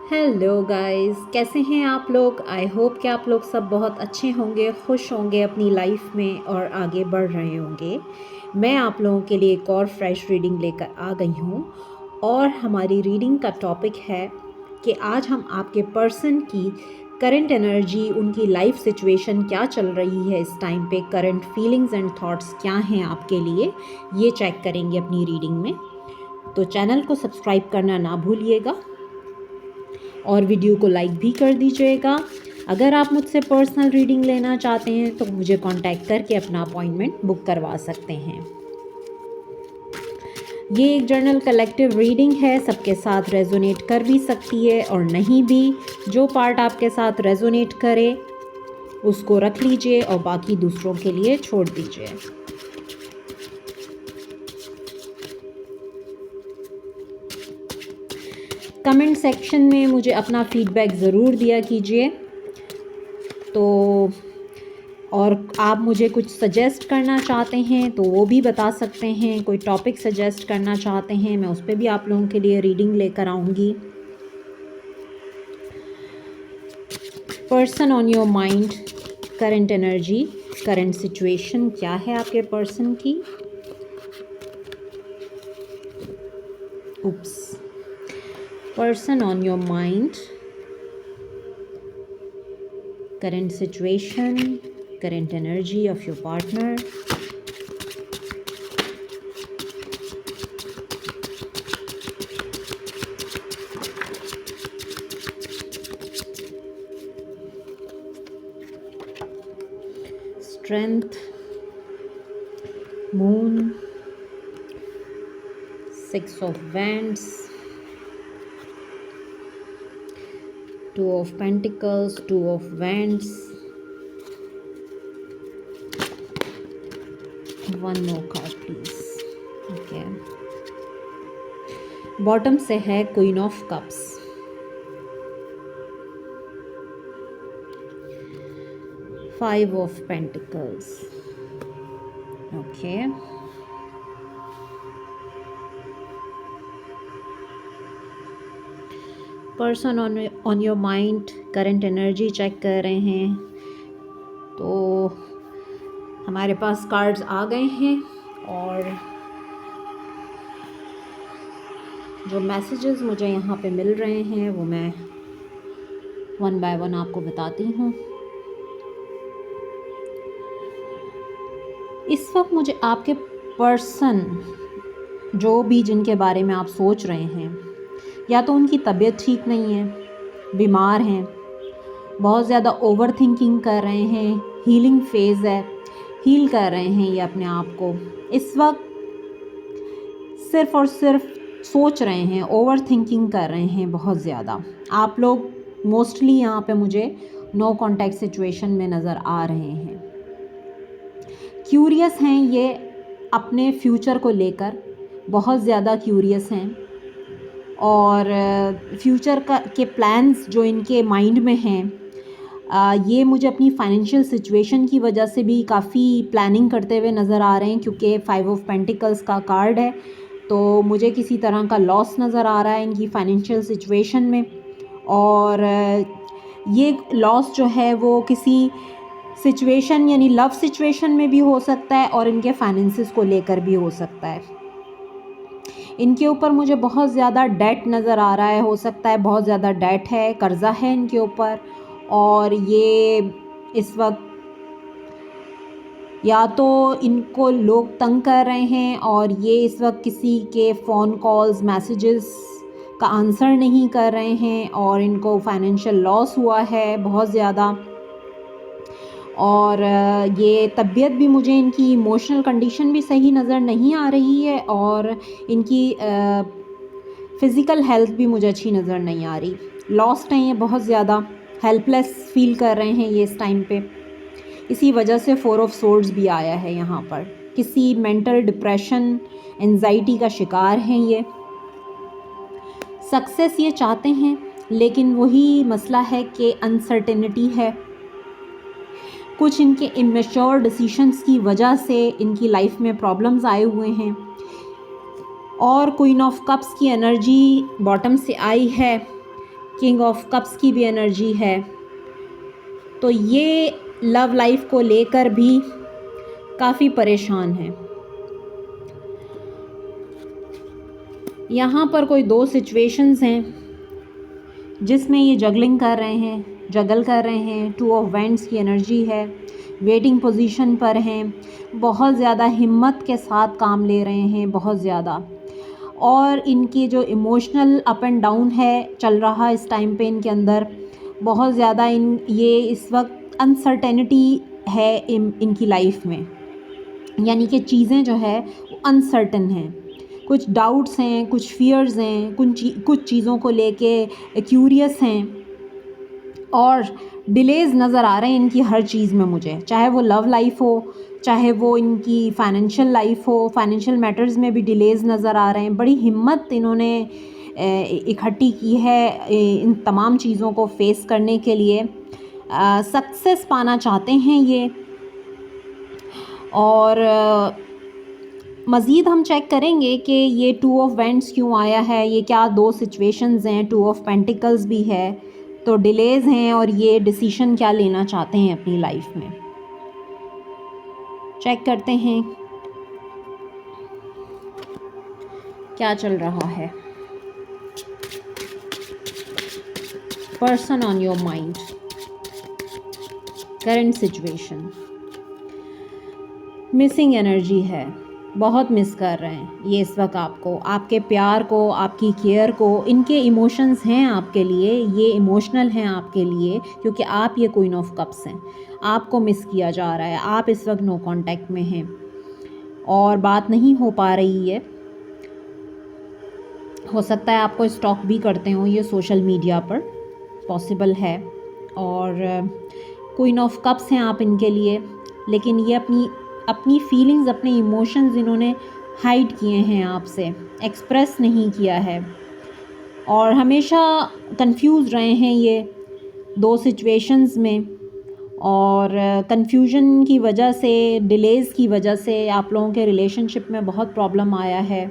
Hello guys, कैसे हैं आप लोग। आई होप कि आप लोग सब बहुत अच्छे होंगे, खुश होंगे अपनी लाइफ में और आगे बढ़ रहे होंगे। मैं आप लोगों के लिए एक और फ्रेश रीडिंग लेकर आ गई हूँ और हमारी रीडिंग का टॉपिक है कि आज हम आपके पर्सन की करंट एनर्जी, उनकी लाइफ सिचुएशन क्या चल रही है इस टाइम पे, करंट फीलिंग्स एंड थॉट्स क्या हैं आपके लिए, ये चेक करेंगे अपनी रीडिंग में। तो चैनल को सब्सक्राइब करना ना भूलिएगा और वीडियो को लाइक भी कर दीजिएगा। अगर आप मुझसे पर्सनल रीडिंग लेना चाहते हैं तो मुझे कांटेक्ट करके अपना अपॉइंटमेंट बुक करवा सकते हैं। ये एक जर्नल कलेक्टिव रीडिंग है, सबके साथ रेजोनेट कर भी सकती है और नहीं भी। जो पार्ट आपके साथ रेजोनेट करे उसको रख लीजिए और बाकी दूसरों के लिए छोड़ दीजिए। कमेंट सेक्शन में मुझे अपना फीडबैक ज़रूर दिया कीजिए। तो और आप मुझे कुछ सजेस्ट करना चाहते हैं तो वो भी बता सकते हैं। कोई टॉपिक सजेस्ट करना चाहते हैं, मैं उस पर भी आप लोगों के लिए रीडिंग लेकर आऊँगी। Person on your mind, current energy, current situation क्या है आपके पर्सन की। Oops. Person on your mind, current situation, current energy of your partner. Strength, moon, 6 of wands, 2 of pentacles, 2 of wands, 1 more card please. Okay, bottom से है queen of cups, five of pentacles. Okay, person on your mind, current energy check कर रहे हैं। तो हमारे पास cards आ गए हैं और जो मैसेजेस मुझे यहाँ पे मिल रहे हैं वो मैं वन बाय वन आपको बताती हूँ। इस वक्त मुझे आपके पर्सन, जो भी जिनके बारे में आप सोच रहे हैं, या तो उनकी तबीयत ठीक नहीं है, बीमार हैं, बहुत ज़्यादा ओवर थिंकिंग कर रहे हैं, हीलिंग फेज़ है, हील कर रहे हैं ये अपने आप को। इस वक्त सिर्फ़ और सिर्फ सोच रहे हैं, ओवर थिंकिंग कर रहे हैं बहुत ज़्यादा। आप लोग मोस्टली यहाँ पे मुझे नो कॉन्टैक्ट सिचुएशन में नज़र आ रहे हैं। क्यूरियस हैं ये अपने फ्यूचर को लेकर, बहुत ज़्यादा क्यूरियस हैं और फ्यूचर के प्लान्स जो इनके माइंड में हैं, ये मुझे अपनी फाइनेंशियल सिचुएशन की वजह से भी काफ़ी प्लानिंग करते हुए नज़र आ रहे हैं, क्योंकि 5 ऑफ पेंटिकल्स का कार्ड है। तो मुझे किसी तरह का लॉस नज़र आ रहा है इनकी फाइनेंशियल सिचुएशन में, और ये लॉस जो है वो किसी सिचुएशन यानी लव सिचुएशन में भी हो सकता है और इनके फाइनेंसिस को लेकर भी हो सकता है। इनके ऊपर मुझे बहुत ज़्यादा डेट नज़र आ रहा है, हो सकता है बहुत ज़्यादा डेट है, कर्ज़ा है इनके ऊपर, और ये इस वक्त या तो इनको लोग तंग कर रहे हैं और ये इस वक्त किसी के फ़ोन कॉल्स, मैसेजेस का आंसर नहीं कर रहे हैं और इनको फाइनेंशियल लॉस हुआ है बहुत ज़्यादा। और ये तबीयत भी, मुझे इनकी इमोशनल कंडीशन भी सही नज़र नहीं आ रही है और इनकी फ़िज़िकल हेल्थ भी मुझे अच्छी नज़र नहीं आ रही। लॉस्ट हैं ये बहुत ज़्यादा, हेल्पलेस फील कर रहे हैं ये इस टाइम पे। इसी वजह से 4 ऑफ सोर्ड्स भी आया है यहाँ पर। किसी मेंटल डिप्रेशन, एंजाइटी का शिकार हैं ये। सक्सेस ये चाहते हैं, लेकिन वही मसला है कि अनसर्टेनिटी है। कुछ इनके इमेच्योर डिसीशंस की वजह से इनकी लाइफ में प्रॉब्लम्स आए हुए हैं। और क्वीन ऑफ कप्स की एनर्जी बॉटम से आई है। किंग ऑफ कप्स की भी एनर्जी है। तो ये लव लाइफ को लेकर भी काफ़ी परेशान है। यहाँ पर कोई दो सिचुएशंस हैं जिसमें ये जगल कर रहे हैं। टू ऑफ वैंड्स की एनर्जी है, वेटिंग पोजीशन पर हैं, बहुत ज़्यादा हिम्मत के साथ काम ले रहे हैं, बहुत ज़्यादा। और इनकी जो इमोशनल अप एंड डाउन है चल रहा इस टाइम पे इनके अंदर, बहुत ज़्यादा ये इस वक्त अनसर्टेनिटी है इनकी लाइफ में, यानी कि चीज़ें जो है वो अनसर्टन हैं, कुछ डाउट्स हैं, कुछ फियर्स हैं, कुछ चीज़ों को लेके क्यूरियस हैं और डिलेज़ नज़र आ रहे हैं इनकी हर चीज़ में मुझे, चाहे वो लव लाइफ हो, चाहे वो इनकी फाइनेंशियल लाइफ हो। फाइनेंशियल मैटर्स में भी डिलेज़ नज़र आ रहे हैं। बड़ी हिम्मत इन्होंने इकट्ठी की है इन तमाम चीज़ों को फेस करने के लिए। सक्सेस पाना चाहते हैं ये। और मज़ीद हम चेक करेंगे कि ये टू ऑफ वैंड्स क्यों आया है, ये क्या दो सिचुएशंस हैं। टू ऑफ पेंटिकल्स भी है, तो डिलेज़ हैं और ये डिसीशन क्या लेना चाहते हैं अपनी लाइफ में। चेक करते हैं क्या चल रहा है। Person on your mind, current situation, missing energy है, बहुत मिस कर रहे हैं ये इस वक्त आपको, आपके प्यार को, आपकी केयर को। इनके इमोशंस हैं आपके लिए, ये इमोशनल हैं आपके लिए, क्योंकि आप ये क्वीन ऑफ कप्स हैं। आपको मिस किया जा रहा है, आप इस वक्त नो कांटेक्ट में हैं और बात नहीं हो पा रही है। हो सकता है आपको स्टॉक भी करते हो ये सोशल मीडिया पर, पॉसिबल है। और क्वीन ऑफ कप्स हैं आप इनके लिए, लेकिन ये अपनी फीलिंग्स, अपने इमोशंस इन्होंने हाइड किए हैं आपसे, एक्सप्रेस नहीं किया है और हमेशा कंफ्यूज रहे हैं ये दो सिचुएशंस में। और कंफ्यूजन की वजह से, डिलेज़ की वजह से आप लोगों के रिलेशनशिप में बहुत प्रॉब्लम आया है।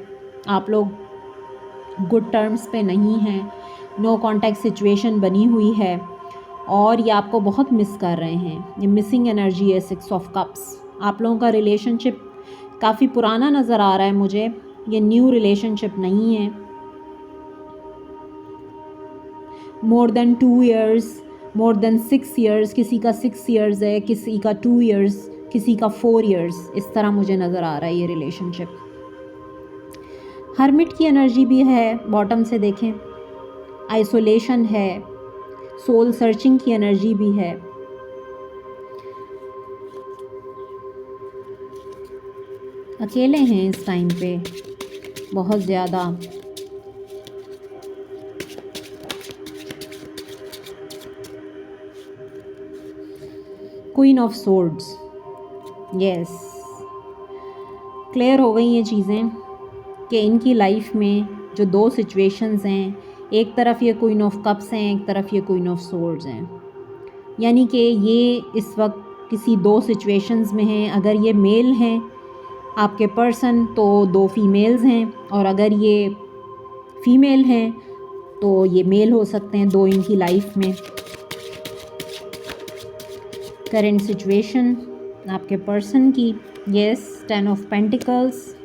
आप लोग गुड टर्म्स पे नहीं हैं, नो कांटेक्ट सिचुएशन बनी हुई है और ये आपको बहुत मिस कर रहे हैं। ये मिसिंग एनर्जी है, 6 ऑफ कप्स। आप लोगों का रिलेशनशिप काफ़ी पुराना नज़र आ रहा है मुझे, ये न्यू रिलेशनशिप नहीं है। More than 2 years, more than 6 years, किसी का 6 इयर्स है, किसी का 2 इयर्स, किसी का 4 इयर्स, इस तरह मुझे नज़र आ रहा है ये रिलेशनशिप। हर्मिट की एनर्जी भी है, बॉटम से देखें, आइसोलेशन है, सोल सर्चिंग की एनर्जी भी है। अकेले हैं इस टाइम पे बहुत ज़्यादा। Queen of swords, yes, clear हो गई ये चीज़ें कि इनकी लाइफ में जो दो सिचुएशंस हैं, एक तरफ ये क्वीन ऑफ कप्स हैं, एक तरफ ये क्वीन ऑफ सोर्ड्स हैं, यानी कि ये इस वक्त किसी दो सिचुएशंस में हैं। अगर ये मेल हैं आपके पर्सन तो 2 फीमेल्स हैं, और अगर ये फीमेल हैं तो ये मेल हो सकते हैं 2 इनकी लाइफ में। करंट सिचुएशन आपके पर्सन की, yes, 10 of pentacles,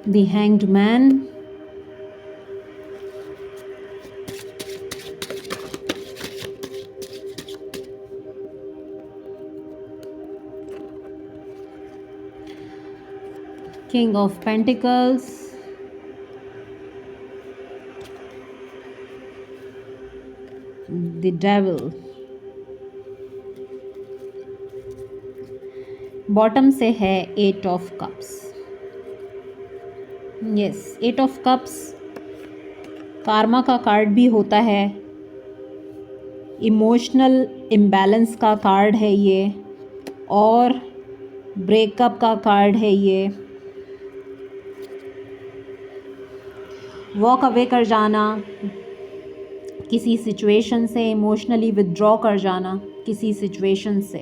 the hanged man, King of Pentacles, the Devil। Bottom से है 8 of cups, yes, 8 of cups Karma का कार्ड भी होता है, इमोशनल इम्बैलेंस का कार्ड है ये, और ब्रेकअप का कार्ड है ये, वॉक अवे कर जाना किसी सिचुएशन से, इमोशनली विथड्रॉ कर जाना किसी सिचुएशन से,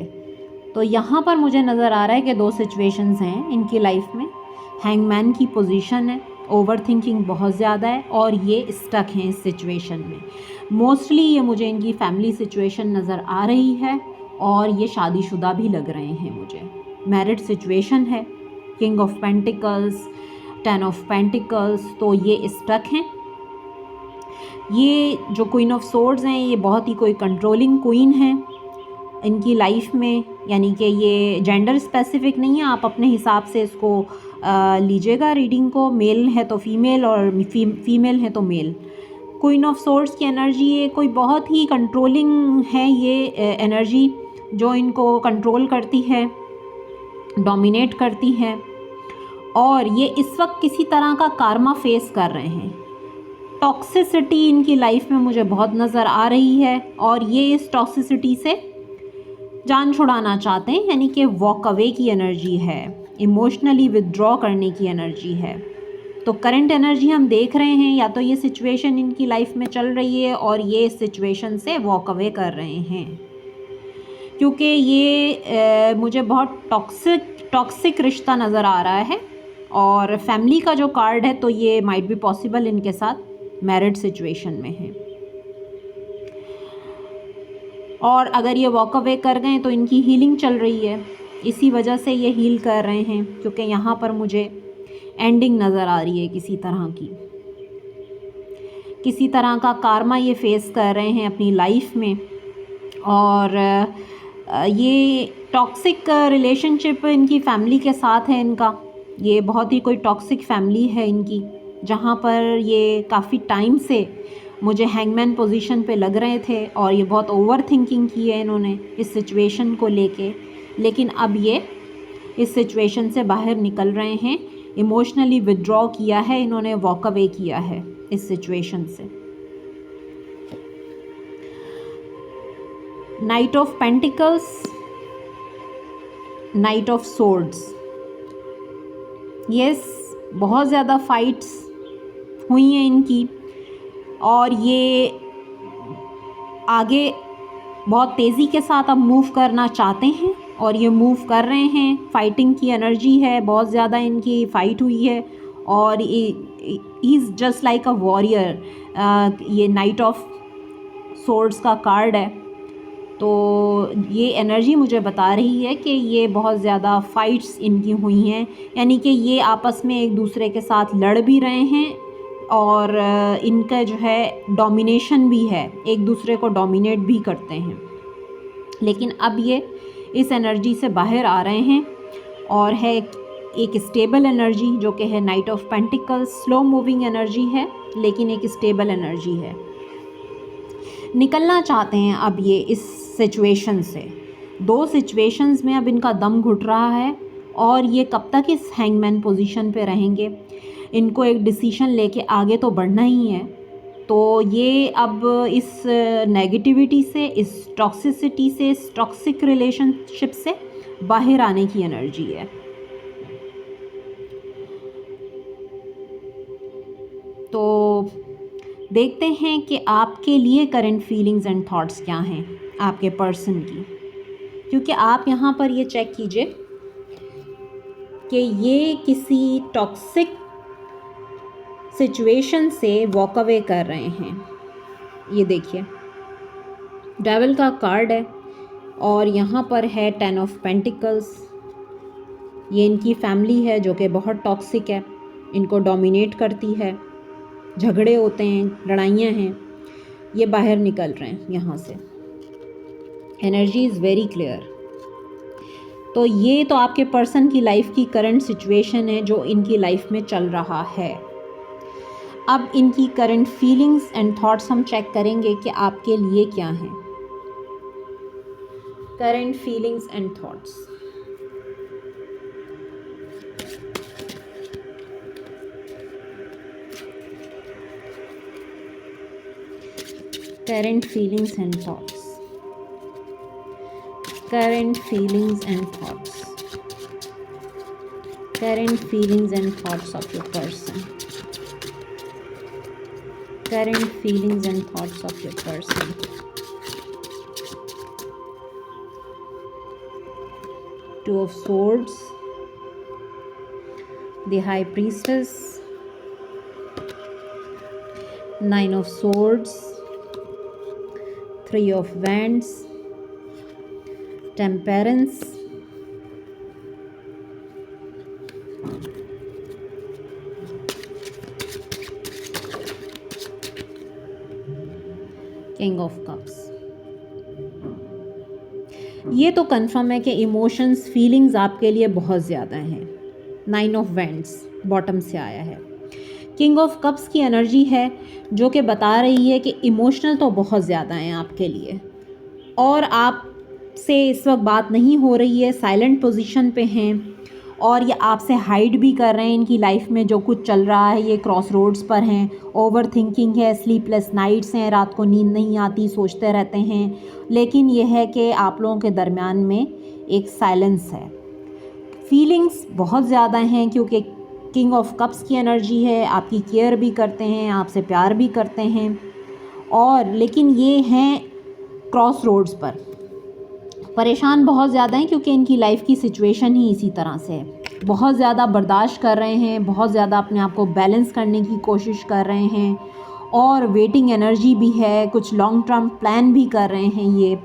तो यहाँ पर मुझे नज़र आ रहा है कि दो सिचुएशंस हैं इनकी लाइफ में। हैंगमैन की पोजीशन है, ओवर थिंकिंग बहुत ज़्यादा है और ये स्टक हैं इस सिचुएशन में। मोस्टली ये मुझे इनकी फैमिली सिचुएशन नज़र आ रही है और ये शादीशुदा भी लग रहे हैं मुझे। मैरिड सिचुएशन है, king of pentacles, 10 of pentacles, तो ये स्टक हैं। ये जो क्वीन ऑफ सोर्ड्स हैं ये बहुत ही कोई कंट्रोलिंग क्वीन है इनकी लाइफ में, यानी कि ये जेंडर स्पेसिफिक नहीं है, आप अपने हिसाब से इसको लीजिएगा रीडिंग को। मेल है तो फीमेल और फीमेल है तो मेल। क्वीन ऑफ सोर्ड्स की एनर्जी ये कोई बहुत ही कंट्रोलिंग है, ये एनर्जी जो इनको कंट्रोल करती है, डोमिनेट करती है, और ये इस वक्त किसी तरह का कार्मा फेस कर रहे हैं। टॉक्सिसिटी इनकी लाइफ में मुझे बहुत नज़र आ रही है और ये इस टॉक्सिसिटी से जान छुड़ाना चाहते हैं, यानी कि वॉक अवे की एनर्जी है, इमोशनली विदड्रॉ करने की एनर्जी है। तो करंट एनर्जी हम देख रहे हैं, या तो ये सिचुएशन इनकी लाइफ में चल रही है और ये इस सिचुएशन से वॉक अवे कर रहे हैं, क्योंकि ये मुझे बहुत टॉक्सिक रिश्ता नज़र आ रहा है। और फैमिली का जो कार्ड है तो ये माइट बी पॉसिबल इनके साथ मैरिड सिचुएशन में है। और अगर ये वॉक अवे कर गए तो इनकी हीलिंग चल रही है, इसी वजह से ये हील कर रहे हैं, क्योंकि यहाँ पर मुझे एंडिंग नज़र आ रही है किसी तरह की, किसी तरह का कार्मा ये फेस कर रहे हैं अपनी लाइफ में। और ये टॉक्सिक रिलेशनशिप इनकी फैमिली के साथ है इनका। ये बहुत ही कोई टॉक्सिक फैमिली है इनकी, जहाँ पर ये काफ़ी टाइम से मुझे हैंगमैन पोजीशन पे लग रहे थे और ये बहुत ओवर थिंकिंग की है इन्होंने इस सिचुएशन को लेके। लेकिन अब ये इस सिचुएशन से बाहर निकल रहे हैं, इमोशनली विदड्रॉ किया है इन्होंने, वॉक अवे किया है इस सिचुएशन से। Night of pentacles, night of swords, yes, बहुत ज़्यादा फाइट्स हुई हैं इनकी और ये आगे बहुत तेज़ी के साथ अब मूव करना चाहते हैं और ये मूव कर रहे हैं। फाइटिंग की एनर्जी है, बहुत ज़्यादा इनकी फ़ाइट हुई है और he is just like a warrior. ये नाइट ऑफ सोर्ड्स का कार्ड है, तो ये एनर्जी मुझे बता रही है कि ये बहुत ज़्यादा फ़ाइट्स इनकी हुई हैं, यानी कि ये आपस में एक दूसरे के साथ लड़ भी रहे हैं और इनका जो है डोमिनेशन भी है, एक दूसरे को डोमिनेट भी करते हैं। लेकिन अब ये इस एनर्जी से बाहर आ रहे हैं और है एक स्टेबल एनर्जी जो कि है night of pentacles. Slow moving energy है लेकिन एक स्टेबल एनर्जी है। निकलना चाहते हैं अब ये इस सिचुएशन से। दो सिचुएशंस में अब इनका दम घुट रहा है और ये कब तक इस हैंगमैन पोजीशन पे रहेंगे, इनको एक डिसीजन लेके आगे तो बढ़ना ही है। तो ये अब इस नेगेटिविटी से, इस टॉक्सिसिटी से, इस टॉक्सिक रिलेशनशिप से बाहर आने की एनर्जी है। तो देखते हैं कि आपके लिए करंट फीलिंग्स एंड थॉट्स क्या हैं आपके पर्सन की, क्योंकि आप यहाँ पर ये चेक कीजिए कि ये किसी टॉक्सिक सिचुएशन से वॉक अवे कर रहे हैं। ये देखिए डेविल का कार्ड है और यहाँ पर है 10 ऑफ पेंटिकल्स। ये इनकी फैमिली है जो कि बहुत टॉक्सिक है, इनको डोमिनेट करती है, झगड़े होते हैं, लड़ाइयाँ हैं। ये बाहर निकल रहे हैं यहाँ से, एनर्जी इज़ वेरी क्लियर। तो ये तो आपके पर्सन की लाइफ की करंट सिचुएशन है जो इनकी लाइफ में चल रहा है। अब इनकी करंट फीलिंग्स एंड थॉट्स हम चेक करेंगे कि आपके लिए क्या हैं। Current feelings and thoughts, current feelings and thoughts, current feelings and thoughts, current feelings and thoughts of your person, current feelings and thoughts of your person, Two of Swords, the High Priestess, Nine of Swords, Three of Wands, Temperance, King of Cups। ये तो confirm है कि emotions feelings आपके लिए बहुत ज़्यादा हैं। Nine of wands bottom से आया है। किंग ऑफ कप्स की एनर्जी है जो कि बता रही है कि इमोशनल तो बहुत ज़्यादा हैं आपके लिए, और आपसे इस वक्त बात नहीं हो रही है, साइलेंट पोजीशन पे हैं, और ये आपसे हाइड भी कर रहे हैं। इनकी लाइफ में जो कुछ चल रहा है, ये क्रॉस रोड्स पर हैं, ओवर थिंकिंग है, स्लीपलेस नाइट्स हैं, रात को नींद नहीं आती, सोचते रहते हैं। लेकिन ये है कि आप लोगों के दरमियान में एक साइलेंस है। फीलिंग्स बहुत ज़्यादा हैं क्योंकि किंग ऑफ कप्स की एनर्जी है, आपकी केयर भी करते हैं, आपसे प्यार भी करते हैं, और लेकिन ये हैं क्रॉस रोड्स पर, परेशान बहुत ज़्यादा हैं क्योंकि इनकी लाइफ की सिचुएशन ही इसी तरह से है। बहुत ज़्यादा बर्दाश्त कर रहे हैं, बहुत ज़्यादा अपने आप को बैलेंस करने की कोशिश कर रहे हैं, और वेटिंग एनर्जी भी है, कुछ लॉन्ग टर्म प्लान भी कर रहे हैं। ये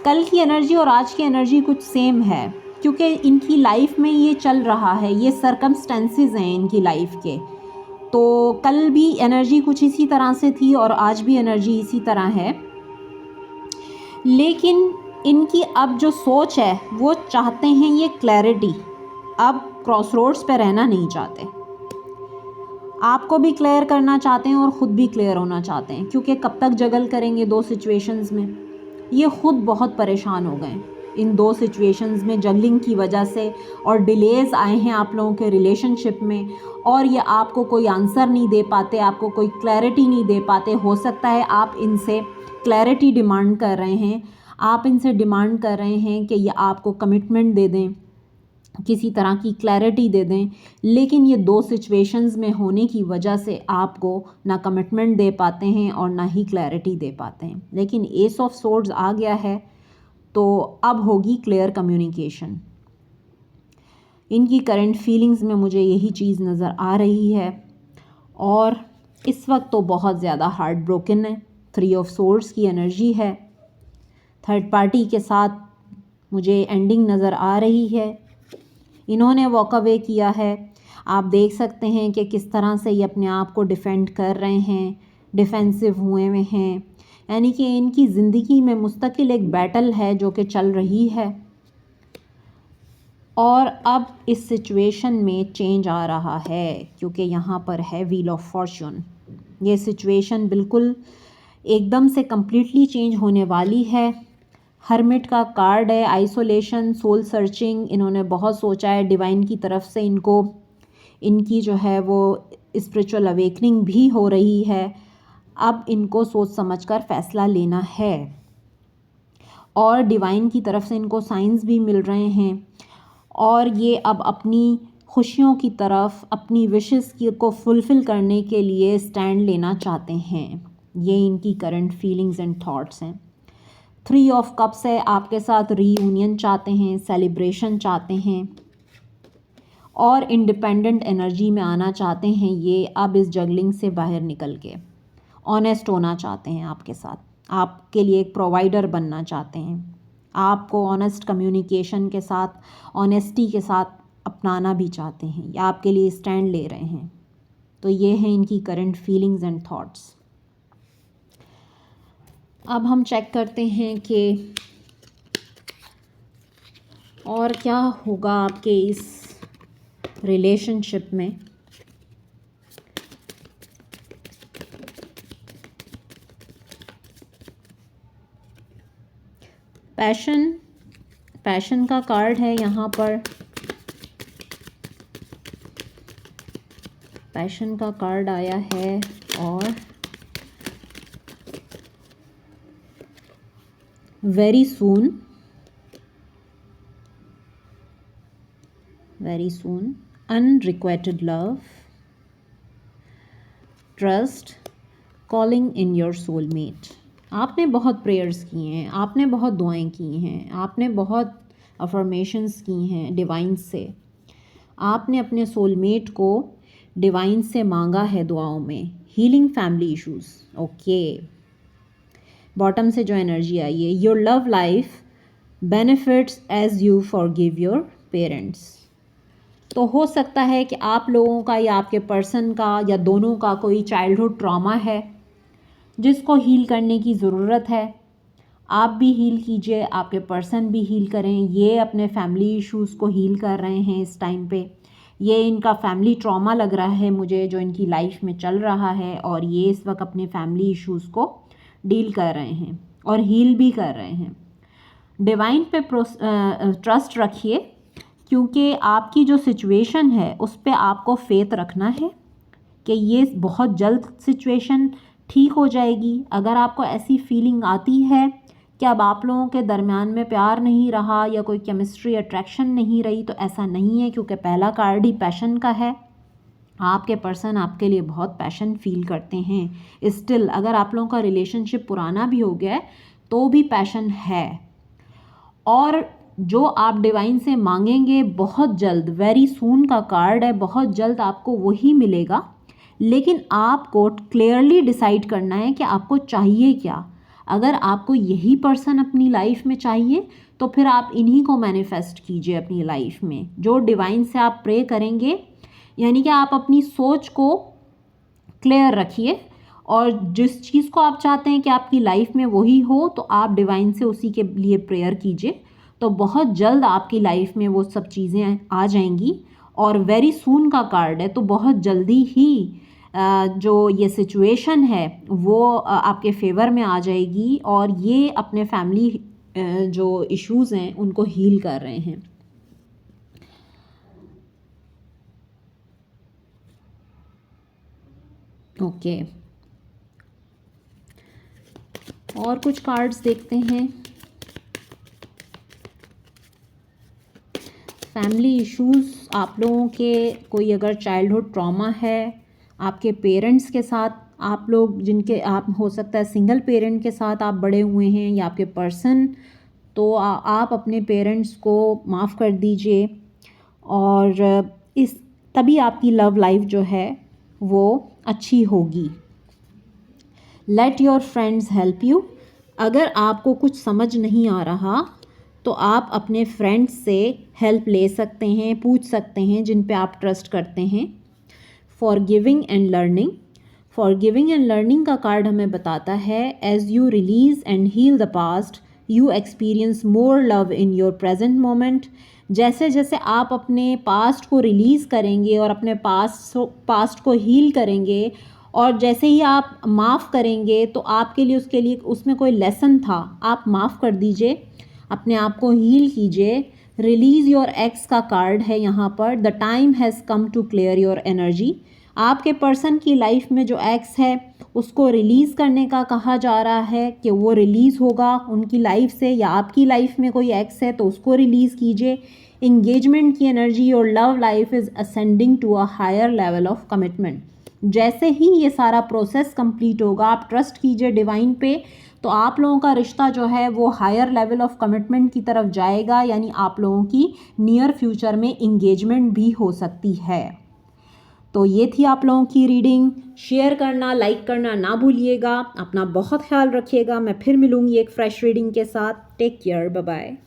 कल की एनर्जी और आज की एनर्जी कुछ सेम है क्योंकि इनकी लाइफ में ये चल रहा है, ये सर्कमस्टेंसेस हैं इनकी लाइफ के। तो कल भी एनर्जी कुछ इसी तरह से थी और आज भी एनर्जी इसी तरह है, लेकिन इनकी अब जो सोच है वो चाहते हैं ये क्लैरिटी। अब क्रॉस रोड्स पे रहना नहीं चाहते, आपको भी क्लियर करना चाहते हैं और ख़ुद भी क्लियर होना चाहते हैं, क्योंकि कब तक जगल करेंगे दो सिचुएशंस में। ये ख़ुद बहुत परेशान हो गए इन दो सिचुएशंस में जगलिंग की वजह से, और डिलेज आए हैं आप लोगों के रिलेशनशिप में, और ये आपको कोई आंसर नहीं दे पाते, आपको कोई क्लैरिटी नहीं दे पाते। हो सकता है आप इनसे क्लैरिटी डिमांड कर रहे हैं, आप इनसे डिमांड कर रहे हैं कि ये आपको कमिटमेंट दे दें, किसी तरह की क्लैरिटी दे दें, लेकिन ये दो सिचुएशंस में होने की वजह से आपको ना कमिटमेंट दे पाते हैं और ना ही क्लैरिटी दे पाते हैं। लेकिन एस ऑफ सोर्ड्स आ गया है तो अब होगी क्लियर कम्युनिकेशन। इनकी करंट फीलिंग्स में मुझे यही चीज़ नज़र आ रही है, और इस वक्त तो बहुत ज़्यादा हार्ट ब्रोकन है। थ्री ऑफ सोर्ड्स की एनर्जी है, थर्ड पार्टी के साथ मुझे एंडिंग नज़र आ रही है। इन्होंने वॉक अवे किया है, आप देख सकते हैं कि किस तरह से ये अपने आप को डिफेंड कर रहे हैं, डिफेंसिव हुए हुए हैं, यानी कि इनकी ज़िंदगी में मुस्तकिल एक बैटल है जो कि चल रही है, और अब इस सिचुएशन में चेंज आ रहा है क्योंकि यहाँ पर है व्हील ऑफ फॉर्च्यून। ये सिचुएशन बिल्कुल एकदम से कम्प्लीटली चेंज होने वाली है। हर्मिट का कार्ड है, आइसोलेशन, सोल सर्चिंग, इन्होंने बहुत सोचा है, डिवाइन की तरफ से इनको इनकी जो है वो स्पिरिचुअल अवेकनिंग भी हो रही है। अब इनको सोच समझकर फ़ैसला लेना है, और डिवाइन की तरफ से इनको साइंस भी मिल रहे हैं, और ये अब अपनी खुशियों की तरफ, अपनी विशेस को फुलफ़िल करने के लिए स्टैंड लेना चाहते हैं। ये इनकी करंट फीलिंग्स एंड थॉट्स हैं। थ्री ऑफ कप्स है, आपके साथ रीयूनियन चाहते हैं, सेलिब्रेशन चाहते हैं, और इंडिपेंडेंट एनर्जी में आना चाहते हैं। ये अब इस जगलिंग से बाहर निकल के ऑनेस्ट होना चाहते हैं आपके साथ, आपके लिए एक प्रोवाइडर बनना चाहते हैं, आपको ऑनेस्ट कम्युनिकेशन के साथ, ऑनेस्टी के साथ अपनाना भी चाहते हैं, या आपके लिए स्टैंड ले रहे हैं। तो ये हैं इनकी करंट फीलिंग्स एंड थॉट्स। अब हम चेक करते हैं कि और क्या होगा आपके इस रिलेशनशिप में। पैशन का कार्ड है यहाँ पर, पैशन का कार्ड आया है, और very soon, unrequited love, trust, calling in your soulmate. आपने बहुत प्रेयर्स किए हैं, आपने बहुत दुआएं की हैं, आपने बहुत अफर्मेशंस की हैं डिवाइन से। आपने अपने सोलमेट को डिवाइन से मांगा है दुआओं में, healing family issues. Okay, bottom से जो एनर्जी आई है, your love life benefits as you forgive your parents. तो हो सकता है कि आप लोगों का या आपके पर्सन का या दोनों का कोई चाइल्डहुड ट्रॉमा है जिसको हील करने की ज़रूरत है। आप भी हील कीजिए, आपके पर्सन भी हील करें। ये अपने फैमिली इश्यूज़ को हील कर रहे हैं इस टाइम पे। ये इनका फैमिली ट्रॉमा लग रहा है मुझे जो इनकी लाइफ में चल रहा है, और ये इस वक्त अपने फैमिली इश्यूज़ को डील कर रहे हैं और हील भी कर रहे हैं। डिवाइन पे ट्रस्ट रखिए, क्योंकि आपकी जो सिचुएशन है उस पे आपको फेथ रखना है कि ये बहुत जल्द सिचुएशन ठीक हो जाएगी। अगर आपको ऐसी फीलिंग आती है कि अब आप लोगों के दरमियान में प्यार नहीं रहा या कोई केमिस्ट्री अट्रैक्शन नहीं रही, तो ऐसा नहीं है, क्योंकि पहला कार्ड ही पैशन का है। आपके पर्सन आपके लिए बहुत पैशन फील करते हैं स्टिल। अगर आप लोगों का रिलेशनशिप पुराना भी हो गया है तो भी पैशन है, और जो आप डिवाइन से मांगेंगे बहुत जल्द, वेरी सून का कार्ड है, बहुत जल्द आपको वही मिलेगा। लेकिन आपको क्लियरली डिसाइड करना है कि आपको चाहिए क्या। अगर आपको यही पर्सन अपनी लाइफ में चाहिए तो फिर आप इन्हीं को मैनिफेस्ट कीजिए अपनी लाइफ में। जो डिवाइन से आप प्रे करेंगे, यानी कि आप अपनी सोच को क्लियर रखिए, और जिस चीज़ को आप चाहते हैं कि आपकी लाइफ में वही हो, तो आप डिवाइन से उसी के लिए प्रेयर कीजिए। तो बहुत जल्द आपकी लाइफ में वो सब चीज़ें आ जाएंगी। और वेरी सून का कार्ड है, तो बहुत जल्दी ही जो ये सिचुएशन है वो आपके फेवर में आ जाएगी, और ये अपने फैमिली जो इश्यूज़ हैं उनको हील कर रहे हैं। ओके, और कुछ कार्ड्स देखते हैं। फैमिली इश्यूज़, आप लोगों के कोई अगर चाइल्डहुड ट्रॉमा है आपके पेरेंट्स के साथ, आप लोग जिनके आप हो सकता है सिंगल पेरेंट के साथ आप बड़े हुए हैं या आपके पर्सन, तो आप अपने पेरेंट्स को माफ़ कर दीजिए, और इस तभी आपकी लव लाइफ जो है वो अच्छी होगी। Let your friends help you. अगर आपको कुछ समझ नहीं आ रहा तो आप अपने फ्रेंड्स से हेल्प ले सकते हैं, पूछ सकते हैं जिन पे आप ट्रस्ट करते हैं। Forgiving and learning, forgiving and learning का कार्ड हमें बताता है as you release and heal the past you experience more love in your present moment. जैसे जैसे आप अपने पास्ट को रिलीज़ करेंगे और अपने पास्ट को हील करेंगे, और जैसे ही आप माफ़ करेंगे तो आपके लिए उसके लिए उसमें कोई लेसन था, आप माफ़ कर दीजिए, अपने आप को हील कीजिए। रिलीज़ योर एक्स का कार्ड है यहाँ पर। The time has come to clear your energy. आपके पर्सन की लाइफ में जो एक्स है उसको रिलीज़ करने का कहा जा रहा है कि वो रिलीज़ होगा उनकी लाइफ से, या आपकी लाइफ में कोई एक्स है तो उसको रिलीज़ कीजिए। इंगेजमेंट की एनर्जी, और love life is ascending to a higher level of commitment. जैसे ही ये सारा प्रोसेस कंप्लीट होगा, आप ट्रस्ट कीजिए डिवाइन पे, तो आप लोगों का रिश्ता जो है वो हायर लेवल ऑफ कमिटमेंट की तरफ जाएगा। यानी आप लोगों की नियर फ्यूचर में इंगेजमेंट भी हो सकती है। तो ये थी आप लोगों की रीडिंग। शेयर करना, लाइक करना ना भूलिएगा। अपना बहुत ख्याल रखिएगा। मैं फिर मिलूँगी एक फ्रेश रीडिंग के साथ। Take care, bye bye.